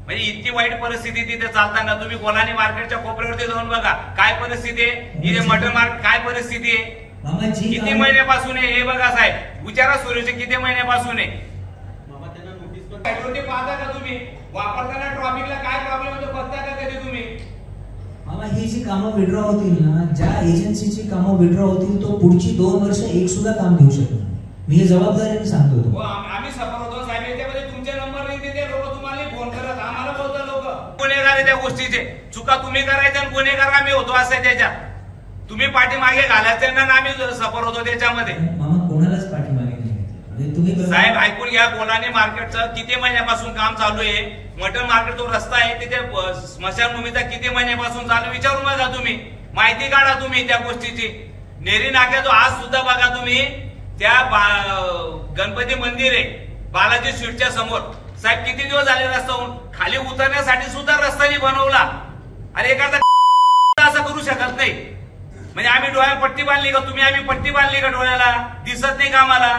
म्हणजे इतकी वाईट परिस्थिती तिथे चालताना तुम्ही कोलानी मार्केटच्या कोपऱ्यावरती जाऊन बघा काय परिस्थिती आहे, इथे मटन मार्केट काय परिस्थिती आहे, किती महिन्यापासून आहे हे बघा साहेब, विचारा सुरेश किती महिन्यापासून आहे. पाहता का तुम्ही वापरताना ट्रॉफिकला काय प्रॉब्लेम होतो बघता का कधी तुम्ही? मामा ही जी कामं विड्रॉ होतील ना, ज्या एजन्सीची कामं विड्रॉ होतील तो पुढची 2 वर्ष एक सुद्धा काम घेऊ शकत नाही. मी हे जबाबदारीने सांगतो. आम्ही सफर होतो साहेब, याच्यामध्ये तुमचे नंबर नाही देते लोक, तुम्हाला फोन करत, आम्हाला बोलतात लोक गुन्हेगार आहे त्या गोष्टीचे. चुका तुम्ही करायच्या आणि गुन्हेगार आम्ही होतो असं त्याच्यात. तुम्ही पाठीमागे घालायचे ना, आम्ही सफर होतो त्याच्यामध्ये. मामा कोणालाच पाठीमागे तुम्ही साहेब ऐकून घ्या, कोलानी मार्केटचं किती महिन्यापासून काम चालू आहे, मटन मार्केट जो रस्ता आहे तिथे स्मशानभूमीचा किती महिन्यापासून चालू विचारून बघा तुम्ही, माहिती काढा तुम्ही त्या गोष्टीची. नेरी नाक्या जो आज सुद्धा बघा तुम्ही, त्या गणपती मंदिर आहे बालाजी स्वीटच्या समोर साहेब, किती दिवस झाले रस्ता खाली उतरण्यासाठी सुद्धा रस्ता नाही बनवला. अरे एखादा असं करू शकत नाही. म्हणजे आम्ही डोळ्याला पट्टी बांधली का तुम्ही, आम्ही पट्टी बांधली का डोळ्याला, दिसत नाही का आम्हाला?